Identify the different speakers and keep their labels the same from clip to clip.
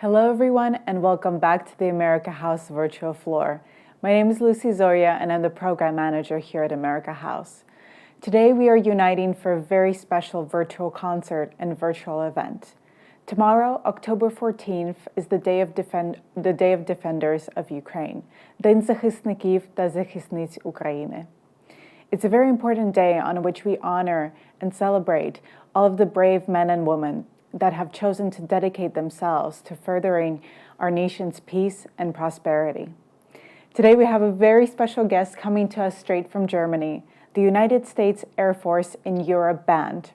Speaker 1: Hello everyone and welcome back to the America House virtual floor. My name is Lucy Zoria and I'm the program manager here at America House. Today we are uniting for a very special virtual concert and virtual event. Tomorrow, October 14th, is the Day of Defenders of Ukraine, День захисників та захисниць України. It's a very important day on which we honor and celebrate all of the brave men and women that have chosen to dedicate themselves to furthering our nation's peace and prosperity. Today we have a very special guest coming to us straight from Germany, the United States Air Force in Europe Band.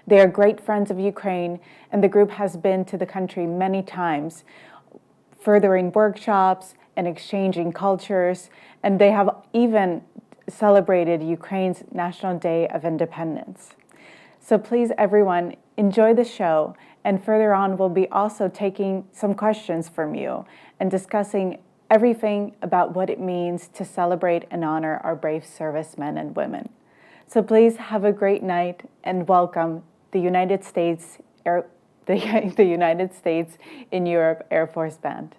Speaker 1: They are great friends of Ukraine, and the group has been to the country many times, furthering workshops and exchanging cultures, and they have even celebrated Ukraine's National Day of Independence. So please, everyone, enjoy the show, and further on we'll be also taking some questions from you and discussing everything about what it means to celebrate and honor our brave servicemen and women. So please have a great night and welcome the United States in Europe Air Force Band.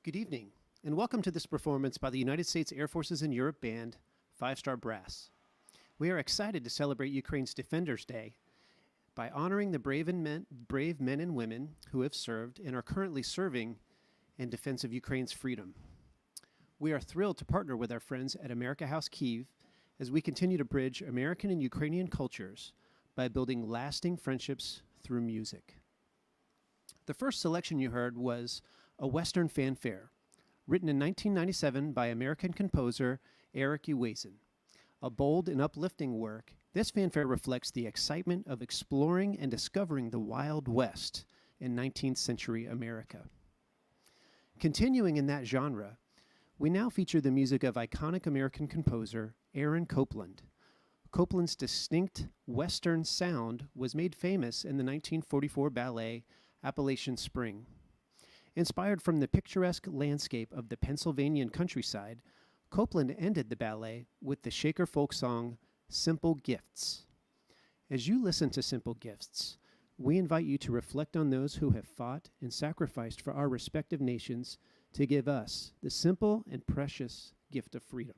Speaker 2: Good evening, and welcome to this performance by the United States Air Forces in Europe Band, 5-Star Brass. We are excited to celebrate Ukraine's Defenders Day by honoring the brave men and women who have served and are currently serving in defense of Ukraine's freedom. We are thrilled to partner with our friends at America House Kyiv as we continue to bridge American and Ukrainian cultures by building lasting friendships through music. The first selection you heard was a Western fanfare, written in 1997 by American composer Eric Uwazin. A bold and uplifting work, this fanfare reflects the excitement of exploring and discovering the Wild West in 19th century America. Continuing in that genre, we now feature the music of iconic American composer Aaron Copland. Copland's distinct Western sound was made famous in the 1944 ballet Appalachian Spring. Inspired from the picturesque landscape of the Pennsylvanian countryside, Copland ended the ballet with the Shaker folk song, Simple Gifts. As you listen to Simple Gifts, we invite you to reflect on those who have fought and sacrificed for our respective nations to give us the simple and precious gift of freedom.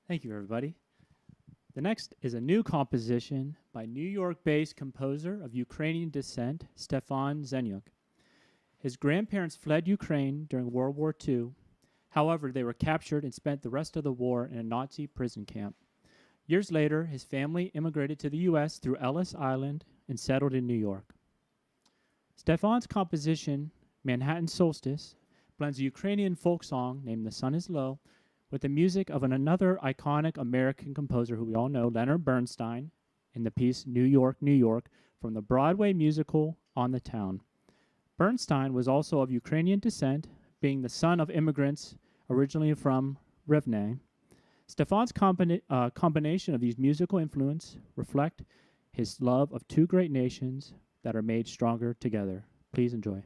Speaker 3: Thank you, everybody. The next is a new composition by New York-based composer of Ukrainian descent, Stefan Zenyuk. His grandparents fled Ukraine during World War II. However, they were captured and spent the rest of the war in a Nazi prison camp. Years later, his family immigrated to the U.S. through Ellis Island and settled in New York. Stefan's composition, Manhattan Solstice, blends a Ukrainian folk song named The Sun is Low with the music of another iconic American composer who we all know, Leonard Bernstein, in the piece New York, New York, from the Broadway musical On the Town. Bernstein was also of Ukrainian descent, being the son of immigrants originally from Rivne. Stefan's combination of these musical influences reflect his love of two great nations that are made stronger together. Please enjoy.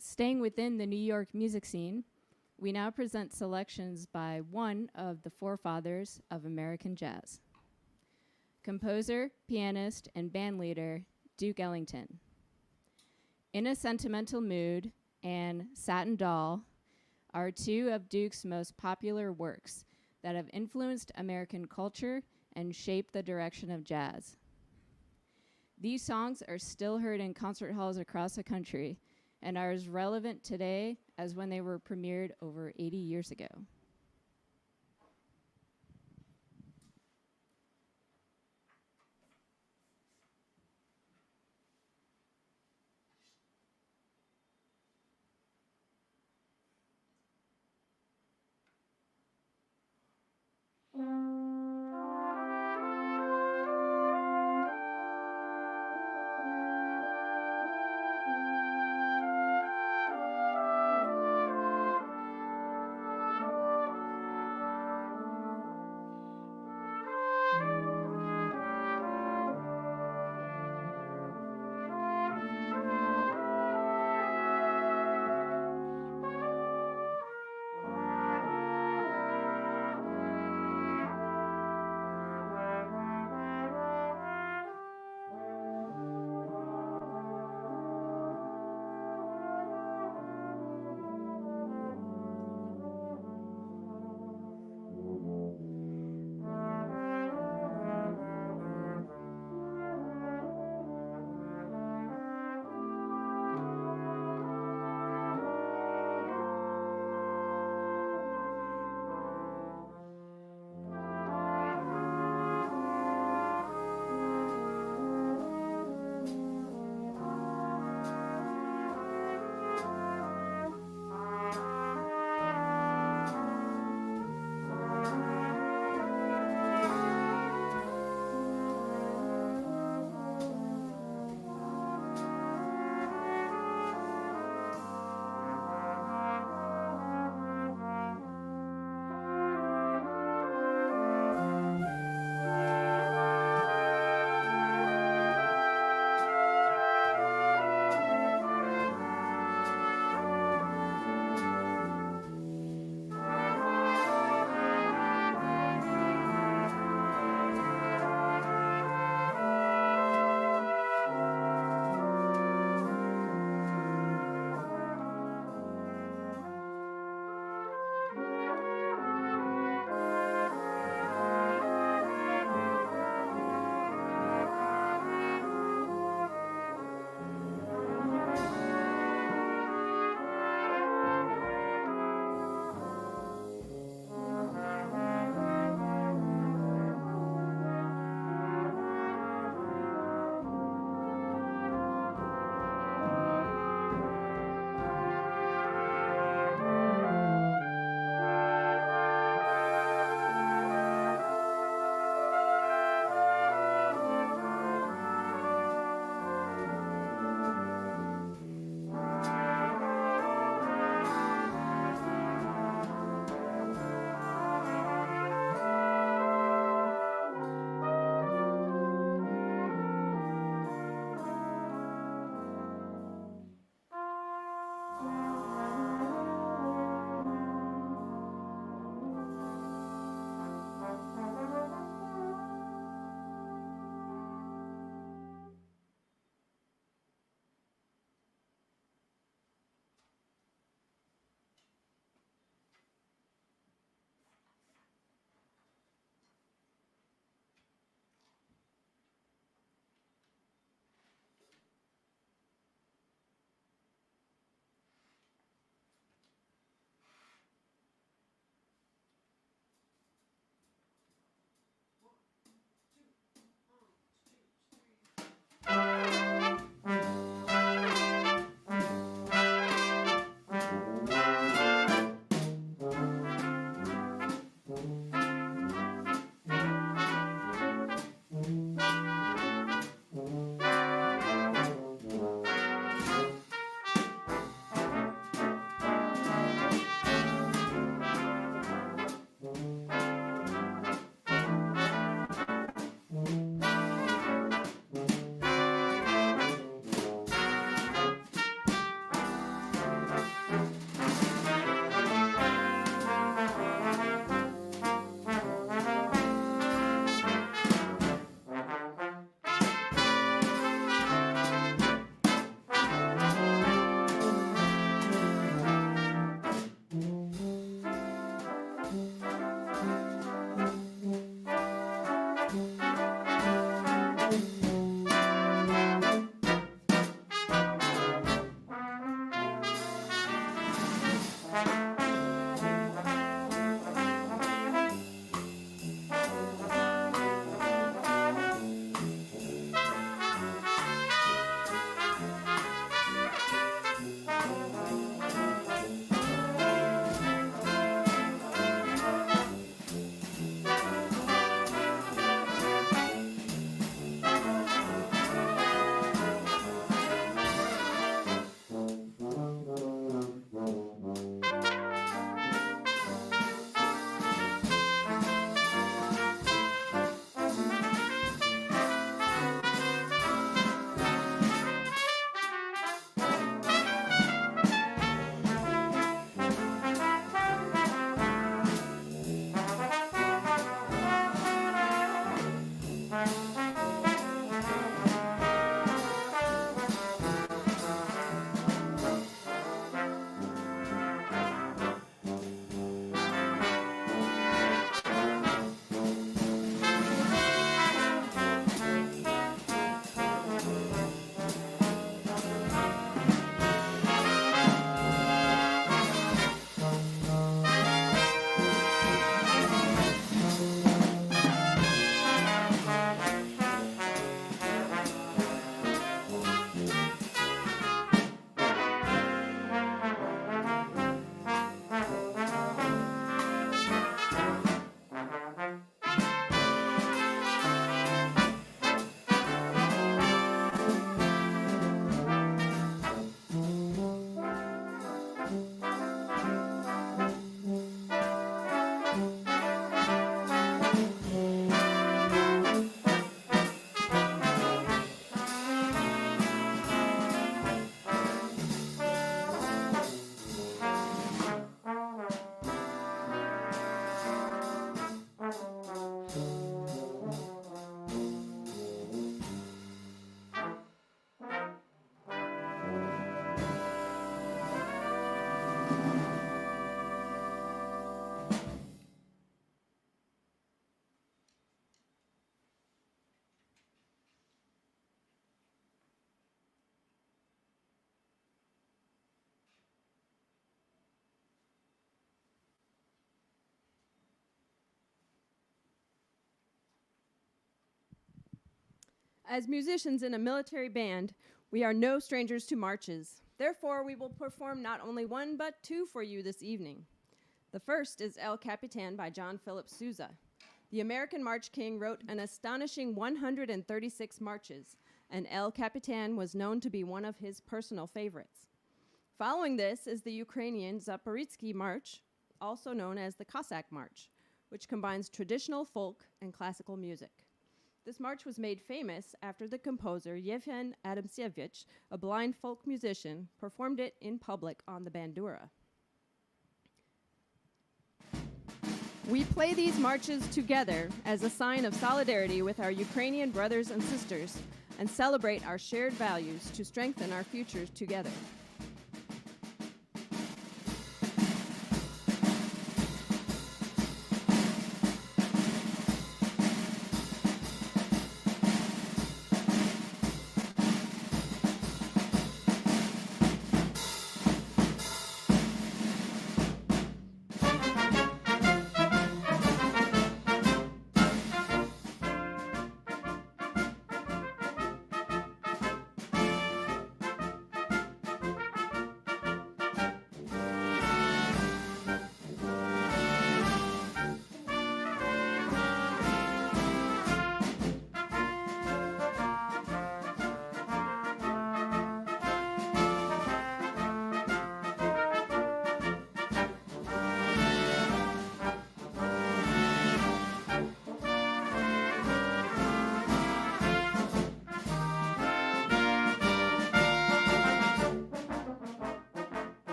Speaker 4: Staying within the New York music scene, we now present selections by one of the forefathers of American jazz. Composer, pianist, and bandleader, Duke Ellington. In a Sentimental Mood and Satin Doll, are two of Duke's most popular works that have influenced American culture and shaped the direction of jazz. These songs are still heard in concert halls across the country and are as relevant today as when they were premiered over 80 years ago.
Speaker 5: As musicians in a military band, we are no strangers to marches. Therefore, we will perform not only one, but two for you this evening. The first is El Capitan by John Philip Sousa. The American March King wrote an astonishing 136 marches, and El Capitan was known to be one of his personal favorites. Following this is the Ukrainian Zaporizhzhia March, also known as the Cossack March, which combines traditional folk and classical music. This march was made famous after the composer Yevhen Adamtsevich, a blind folk musician, performed it in public on the bandura. We play these marches together as a sign of solidarity with our Ukrainian brothers and sisters and celebrate our shared values to strengthen our futures together.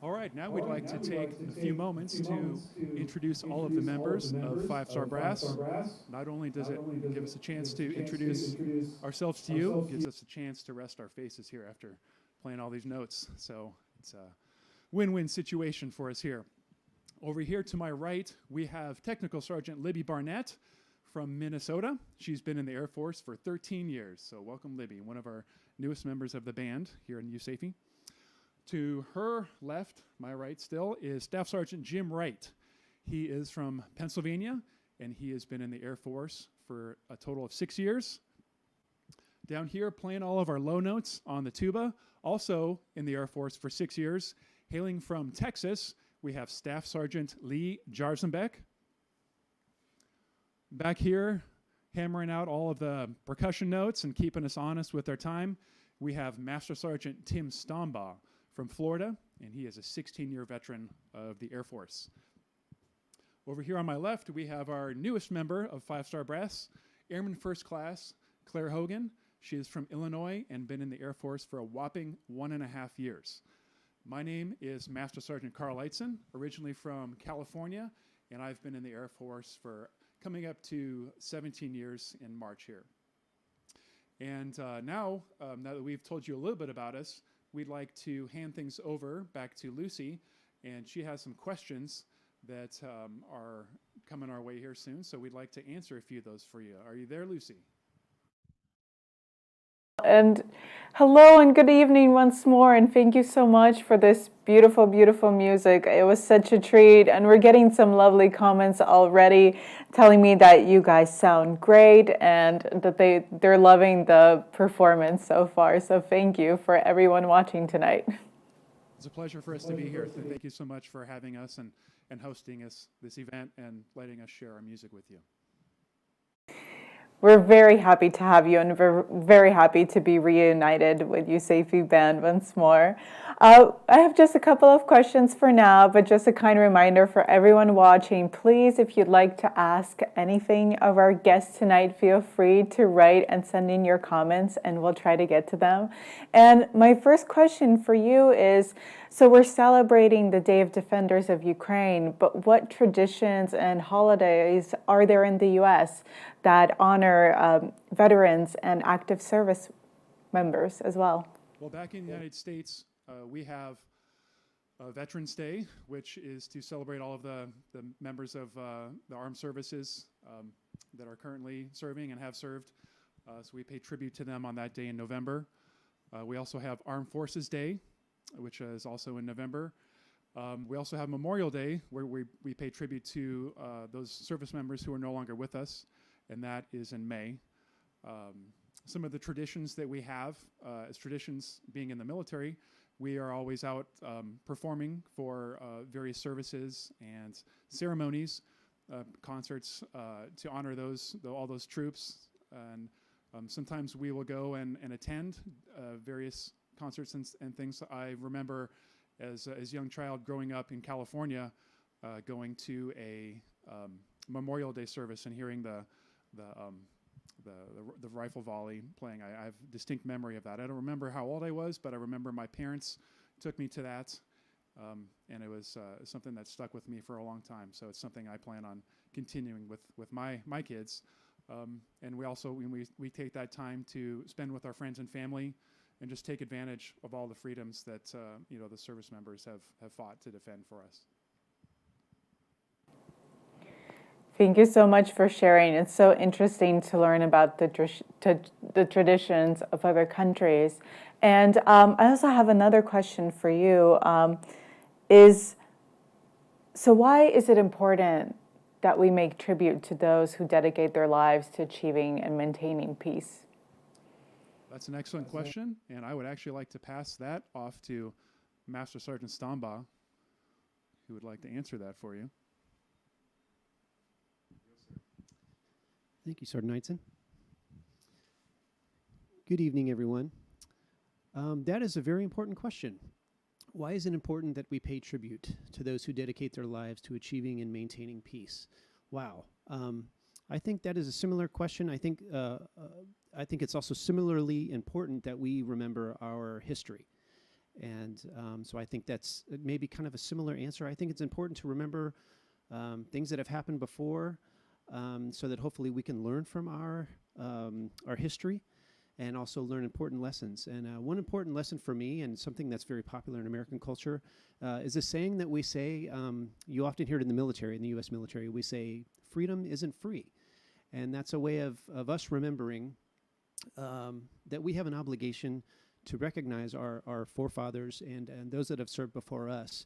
Speaker 6: All right, now we'd like to take a few moments to introduce all of the members of Five Star Brass. Not only does it give us a chance to introduce ourselves to you, it gives us a chance to rest our faces here after playing all these notes. So it's a win-win situation for us here. Over here to my right, we have Technical Sergeant Libby Barnett from Minnesota. She's been in the Air Force for 13 years. So welcome, Libby, one of our newest members of the band here in USAFE. To her left, my right still, is Staff Sergeant Jim Wright. He is from Pennsylvania, and he has been in the Air Force for a total of 6 years. Down here, playing all of our low notes on the tuba, also in the Air Force for 6 years. Hailing from Texas, we have Staff Sergeant Lee Jarzenbeck. Back here, hammering out all of the percussion notes and keeping us honest with our time, we have Master Sergeant Tim Stombaugh from Florida, and he is a 16-year veteran of the Air Force. Over here on my left, we have our newest member of Five Star Brass, Airman First Class Claire Hogan. She is from Illinois and been in the Air Force for a whopping 1.5 years. My name is Master Sergeant Carl Eitzen, originally from California, and I've been in the Air Force for coming up to 17 years in March here. And now that we've told you a little bit about us, we'd like to hand things over back to Lucy, and she has some questions that are coming our way here soon, so we'd like to answer a few of those for you. Are you there, Lucy?
Speaker 1: And hello and good evening once more, and thank you so much for this beautiful, beautiful music. It was such a treat, and we're getting some lovely comments already telling me that you guys sound great and that they're loving the performance so far. So thank you for everyone watching tonight.
Speaker 6: It's a pleasure for us to be here. Thank you so much for having us and hosting us this event and letting us share our music with you.
Speaker 1: We're very happy to have you, and we're very happy to be reunited with USAFE Band once more. I have just a couple of questions for now, but just a kind reminder for everyone watching, please, if you'd like to ask anything of our guests tonight, feel free to write and send in your comments, and we'll try to get to them. And my first question for you is, so we're celebrating the Day of Defenders of Ukraine, but what traditions and holidays are there in the U.S. that honor veterans and active service members as well?
Speaker 6: Well, back in the United States, we have Veterans Day, which is to celebrate all of the members of the armed services that are currently serving and have served. So we pay tribute to them on that day in November. We also have Armed Forces Day, which is also in November. We also have Memorial Day, where we pay tribute to those service members who are no longer with us, and that is in May. Some of the traditions that we have, as traditions being in the military, we are always out performing for various services and ceremonies, concerts to honor all those troops. And sometimes we will go and attend various concerts and things. I remember as a young child growing up in California, going to a Memorial Day service and hearing the rifle volley playing. I have distinct memory of that. I don't remember how old I was, but I remember my parents took me to that, and it was something that stuck with me for a long time. So it's something I plan on continuing with my kids. And we also, we take that time to spend with our friends and family and just take advantage of all the freedoms that the service members have fought to defend for us.
Speaker 1: Thank you so much for sharing. It's so interesting to learn about the traditions of other countries. And I also have another question for you. So why is it important that we make tribute to those who dedicate their lives to achieving and maintaining peace?
Speaker 6: That's an excellent question, and I would actually like to pass that off to Master Sergeant Stombaugh, who would like to answer that for you.
Speaker 2: Thank you, Sergeant Eitzen. Good evening, everyone. That is a very important question. Why is it important that we pay tribute to those who dedicate their lives to achieving and maintaining peace? Wow. I think that is a similar question. I think it's also similarly important that we remember our history. And so I think that's maybe kind of a similar answer. I think it's important to remember things that have happened before, so that hopefully we can learn from our history and also learn important lessons. And one important lesson for me, and something that's very popular in American culture, is a saying that we say, you often hear it in the military, in the U.S. military, we say, freedom isn't free. And that's a way of us remembering that we have an obligation to recognize our forefathers and those that have served before us,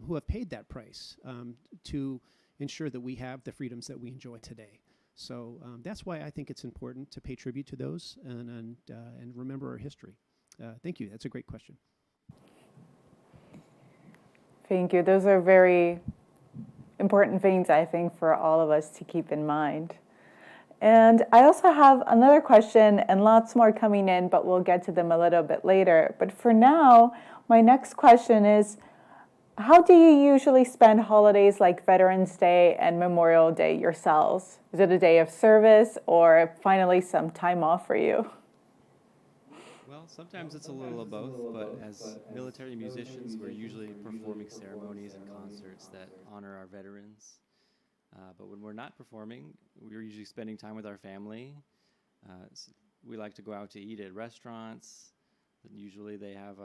Speaker 2: who have paid that price to ensure that we have the freedoms that we enjoy today. So that's why I think it's important to pay tribute to those and remember our history. Thank you. That's a great question.
Speaker 1: Thank you. Those are very important things, I think, for all of us to keep in mind. And I also have another question and lots more coming in, but we'll get to them a little bit later. But for now, my next question is, how do you usually spend holidays like Veterans Day and Memorial Day yourselves? Is it a day of service or finally some time off for you?
Speaker 7: Well, sometimes it's a little of both, but as military musicians, we're usually performing ceremonies and concerts that honor our veterans. But when we're not performing, we're usually spending time with our family. We like to go out to eat at restaurants. And usually they have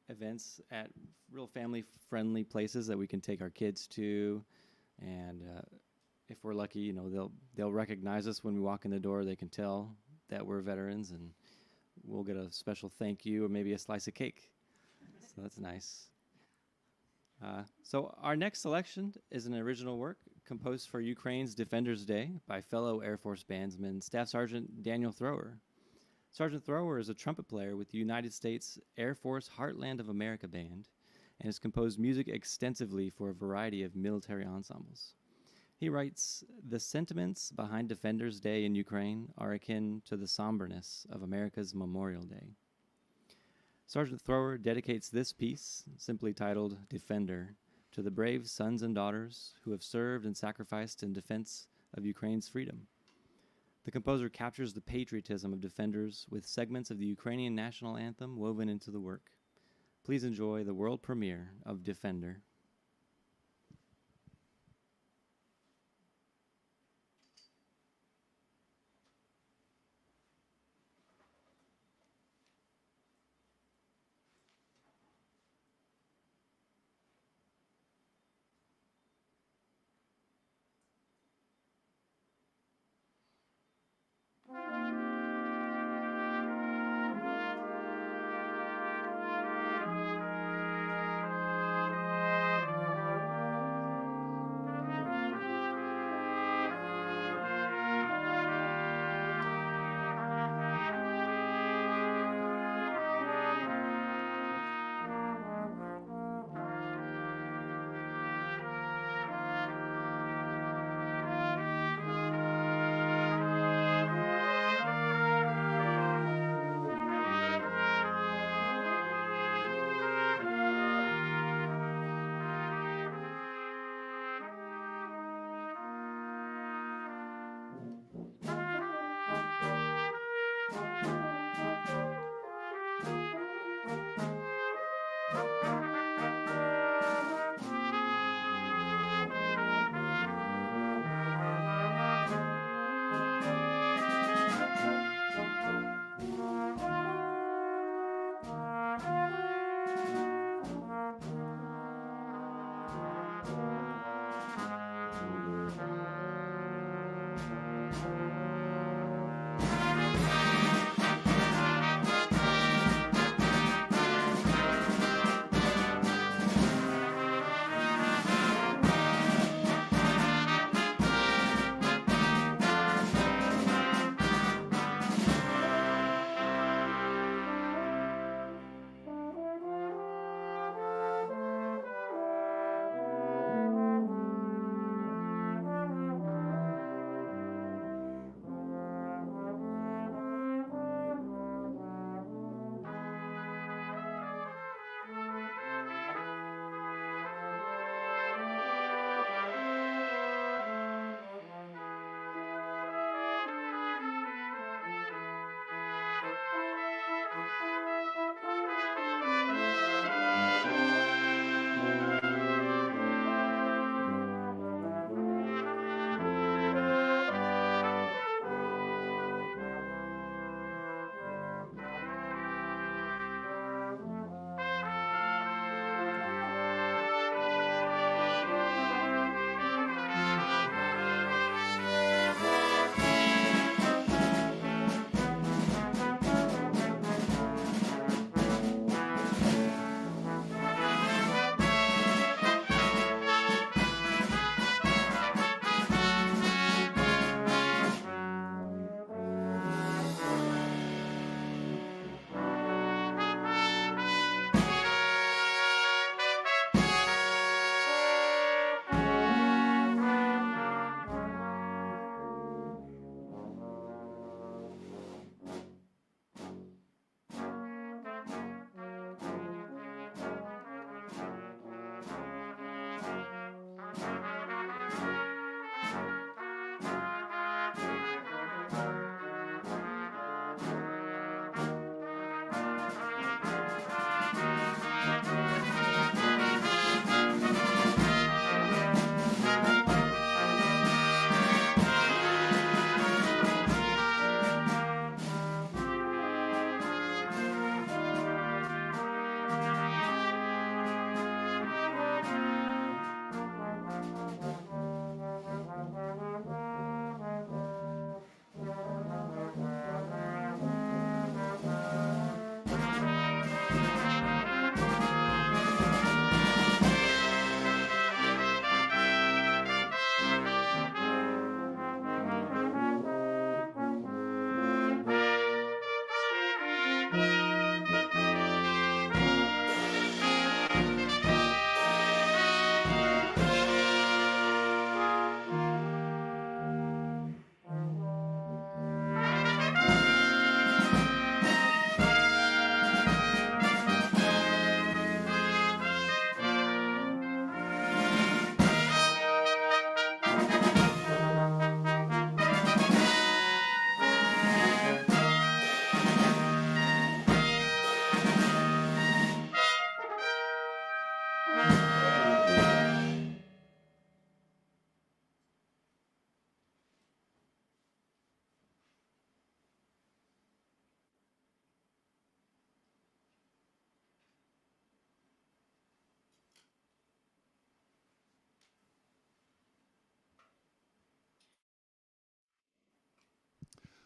Speaker 7: events at real family-friendly places that we can take our kids to. And if we're lucky, they'll recognize us when we walk in the door. They can tell that we're veterans, and we'll get a special thank you or maybe a slice of cake. So that's nice. So our next selection is an original work composed for Ukraine's Defenders Day by fellow Air Force bandsman Staff Sergeant Daniel Thrower. Sergeant Thrower is a trumpet player with the United States Air Force Heartland of America Band and has composed music extensively for a variety of military ensembles. He writes, "The sentiments behind Defenders Day in Ukraine are akin to the somberness of America's Memorial Day." Sergeant Thrower dedicates this piece, simply titled Defender, to the brave sons and daughters who have served and sacrificed in defense of Ukraine's freedom. The composer captures the patriotism of defenders with segments of the Ukrainian national anthem woven into the work. Please enjoy the world premiere of Defender.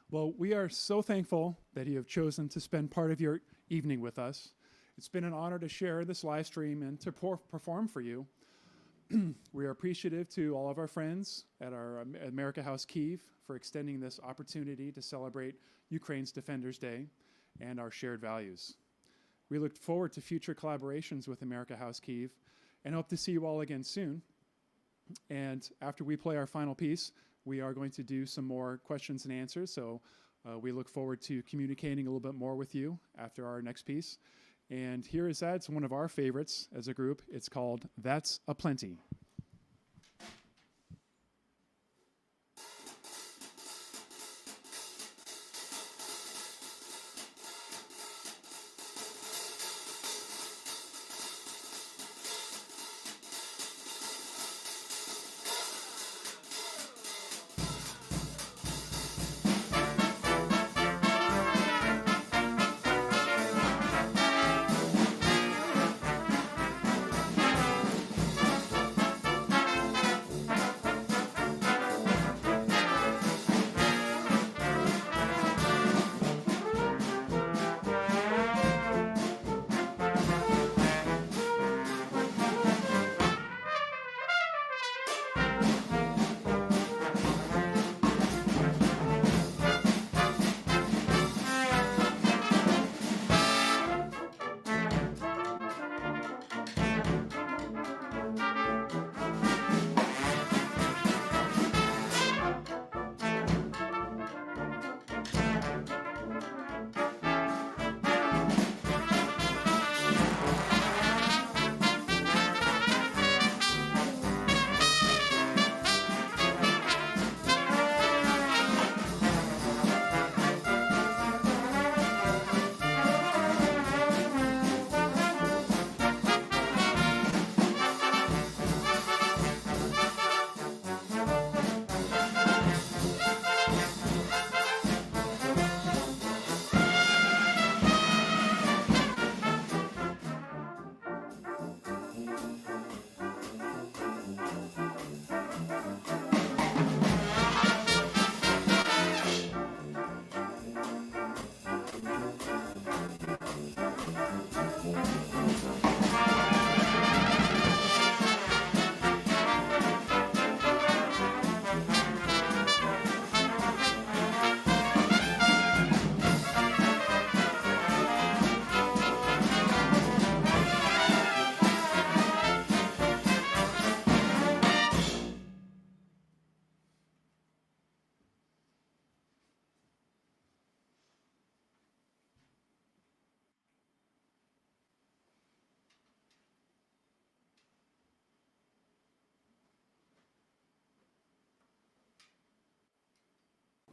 Speaker 6: Well, we are so thankful that you have chosen to spend part of your evening with us. It's been an honor to share this live stream and to perform for you. We are appreciative to all of our friends at our America House Kyiv for extending this opportunity to celebrate Ukraine's Defenders Day and our shared values. We look forward to future collaborations with America House Kyiv and hope to see you all again soon. And after we play our final piece, we are going to do some more questions and answers. So we look forward to communicating a little bit more with you after our next piece. And here is that. It's one of our favorites as a group. It's called That's a Plenty.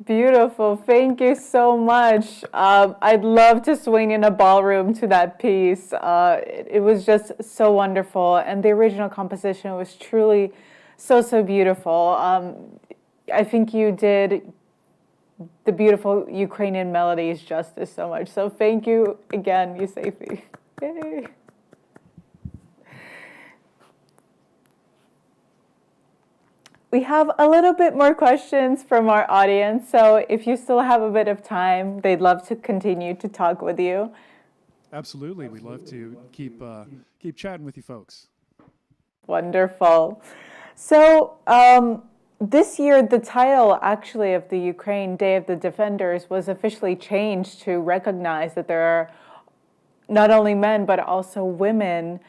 Speaker 1: Beautiful. Thank you so much. I'd love to swing in a ballroom to that piece. It was just so wonderful. And the original composition was truly so beautiful. I think you did the beautiful Ukrainian melodies justice so much. So thank you again, USAFE. Yay. We have a little bit more questions from our audience, so if you still have a bit of time, they'd love to continue to talk with you.
Speaker 6: Absolutely. We'd love to keep chatting with you folks.
Speaker 1: Wonderful. So this year, the title actually of the Ukraine Day of the Defenders was officially changed to recognize that there are not only men, but also women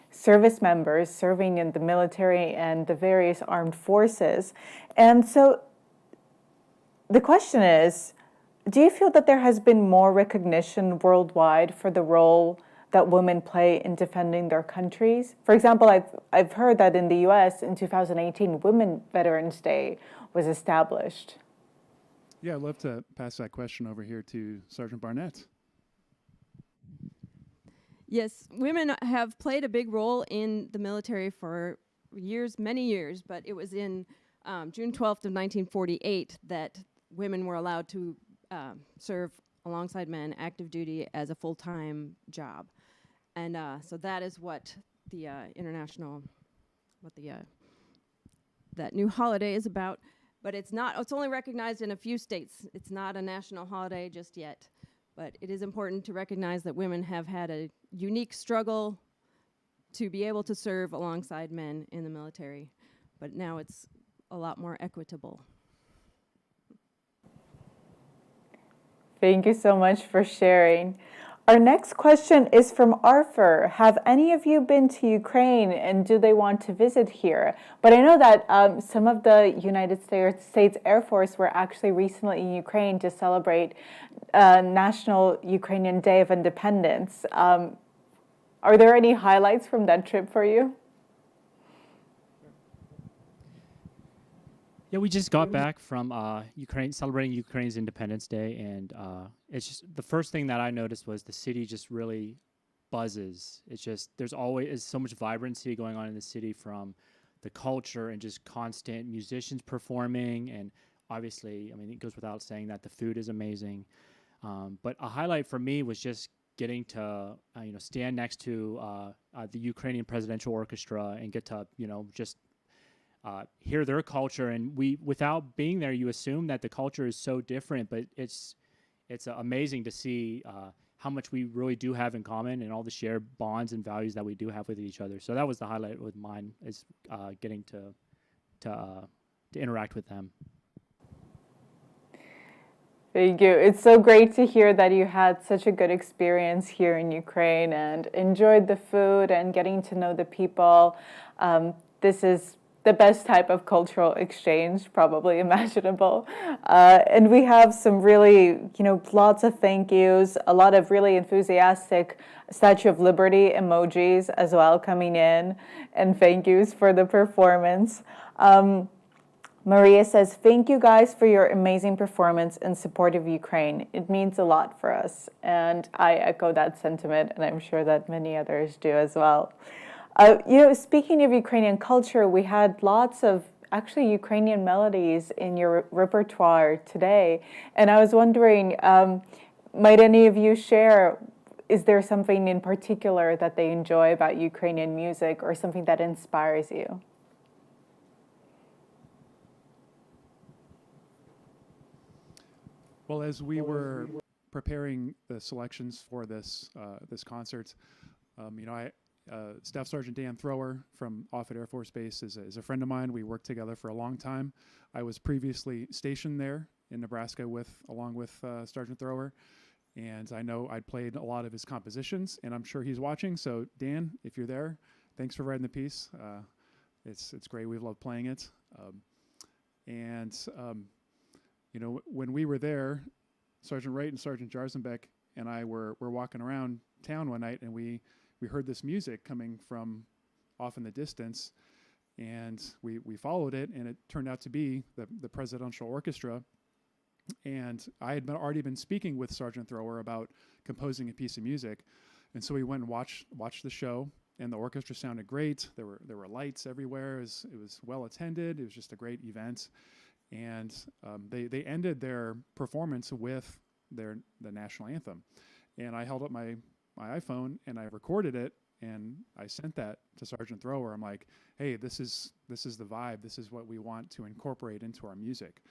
Speaker 1: service members serving in the military and the various armed forces. And so the question is, do you feel that there has been more recognition worldwide for the role that women play in defending their countries? For example, I've heard that in the US in 2018, Women Veterans Day was established.
Speaker 6: Yeah, I'd love to pass that question over here to Sergeant Barnett.
Speaker 5: Yes, women have played a big role in the military for years, many years, but it was in June 12th of 1948 that women were allowed to serve alongside men active duty as a full-time job. And so that is what the that new holiday is about. but it's only recognized in a few states. It's not a national holiday just yet. But it is important to recognize that women have had a unique struggle to be able to serve alongside men in the military. But now it's a lot more equitable.
Speaker 1: Thank you so much for sharing. Our next question is from Arthur. Have any of you been to Ukraine, and do they want to visit here? But I know that some of the United States Air Force were actually recently in Ukraine to celebrate National Ukrainian Day of Independence. Are there any highlights from that trip for you?
Speaker 3: Yeah, we just got back from Ukraine, celebrating Ukraine's Independence Day, and it's just the first thing that I noticed was the city just really buzzes. It's just there's always so much vibrancy going on in the city, from the culture and just constant musicians performing, and obviously, I mean, it goes without saying that the food is amazing. But a highlight for me was just getting to stand next to the Ukrainian Presidential Orchestra and get to just hear their culture. And without being there, you assume that the culture is so different, but it's amazing to see how much we really do have in common and all the shared bonds and values that we do have with each other. So that was the highlight with mine, is getting to interact with them.
Speaker 1: Thank you. It's so great to hear that you had such a good experience here in Ukraine and enjoyed the food and getting to know the people. This is the best type of cultural exchange probably imaginable. And we have some really, lots of thank yous, a lot of really enthusiastic Statue of Liberty emojis as well coming in, and thank yous for the performance. Maria says, thank you guys for your amazing performance in support of Ukraine. It means a lot for us. And I echo that sentiment, and I'm sure that many others do as well. Speaking of Ukrainian culture, we had lots of actually Ukrainian melodies in your repertoire today. And I was wondering, might any of you share, is there something in particular that they enjoy about Ukrainian music or something that inspires you?
Speaker 6: Well, as we were preparing the selections for this concert, Staff Sergeant Dan Thrower from Offutt Air Force Base is a friend of mine. We worked together for a long time. I was previously stationed there in Nebraska along with Sergeant Thrower, and I know I'd played a lot of his compositions, and I'm sure he's watching. So Dan, if you're there, thanks for writing the piece. It's great. We've loved playing it. When we were there, Sergeant Wright and Sergeant Jarzenbeck and I were walking around town one night, and we heard this music coming from off in the distance, and we followed it, and it turned out to be the Presidential Orchestra. And I had already been speaking with Sergeant Thrower about composing a piece of music, and so we went and watched the show, and the orchestra sounded great. There were lights everywhere. It was well attended. It was just a great event. And they ended their performance with the national anthem. And I held up my iPhone and I recorded it, and I sent that to Sergeant Thrower. I'm like, hey, this is the vibe. This is what we want to incorporate into our music.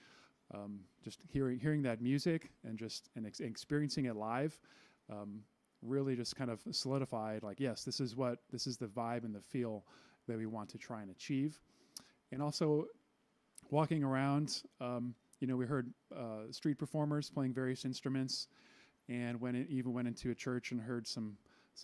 Speaker 6: Just hearing that music and experiencing it live really just kind of solidified, like, yes, this is the vibe and the feel that we want to try and achieve. And also, walking around, we heard street performers playing various instruments, and even went into a church and heard some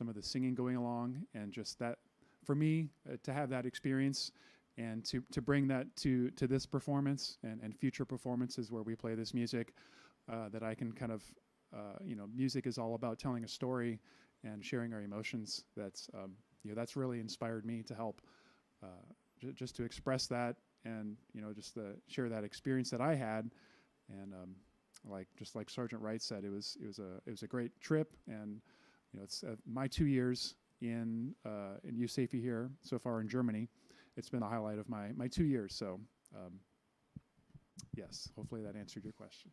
Speaker 6: of the singing going along, and just that, for me, to have that experience and to bring that to this performance and future performances where we play this music, that I can kind of, music is all about telling a story and sharing our emotions. That's really inspired me to help just to express that. And just to share that experience that I had, and just like Sergeant Wright said, it was a great trip, and it's my 2 years in USAFE here so far in Germany. It's been a highlight of my 2 years. So yes, hopefully that answered your question.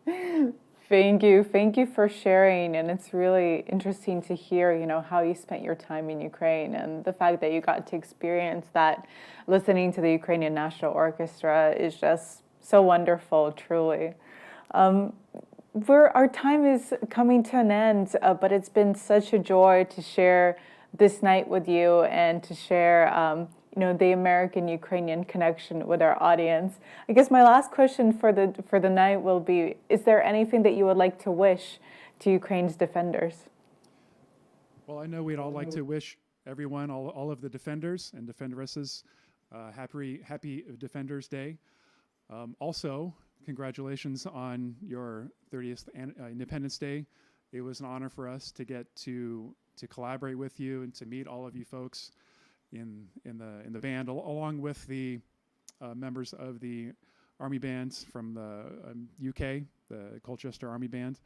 Speaker 1: Thank you. Thank you for sharing. And it's really interesting to hear, how you spent your time in Ukraine and the fact that you got to experience that. Listening to the Ukrainian National Orchestra is just so wonderful, truly. Our time is coming to an end, but it's been such a joy to share this night with you and to share, the American-Ukrainian connection with our audience. I guess my last question for the night will be: is there anything that you would like to wish to Ukraine's defenders?
Speaker 6: Well, I know we'd all like to wish everyone, all of the defenders and defenderesses, happy Defenders Day. Also, congratulations on your 30th Independence Day. It was an honor for us to get to collaborate with you and to meet all of you folks in the band, along with the members of the Army bands from the UK, the Colchester Army Band.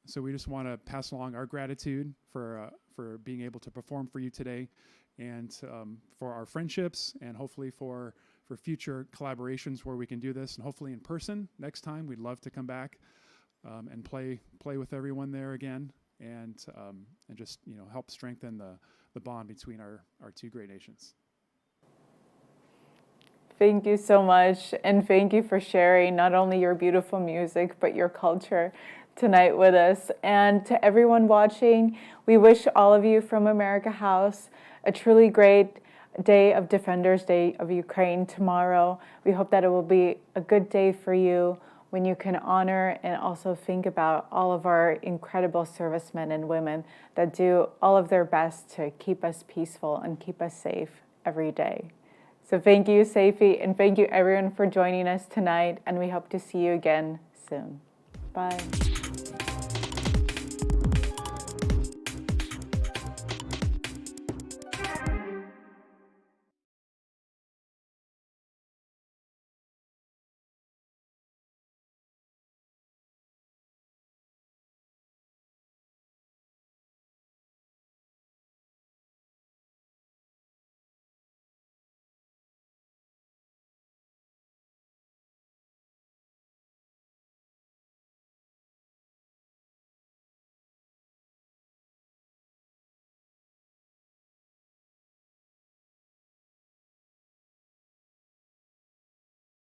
Speaker 6: So we just want to pass along our gratitude for being able to perform for you today, and for our friendships, and hopefully for future collaborations where we can do this, and hopefully in person next time. We'd love to come back and play with everyone there again, and just help strengthen the bond between our two great nations.
Speaker 1: Thank you so much, and thank you for sharing not only your beautiful music, but your culture tonight with us. And to everyone watching, we wish all of you from America House a truly great day of Defenders Day of Ukraine tomorrow. We hope that it will be a good day for you when you can honor and also think about all of our incredible servicemen and women that do all of their best to keep us peaceful and keep us safe every day. So thank you, USAFE, and thank you everyone for joining us tonight, and we hope to see you again soon. Bye.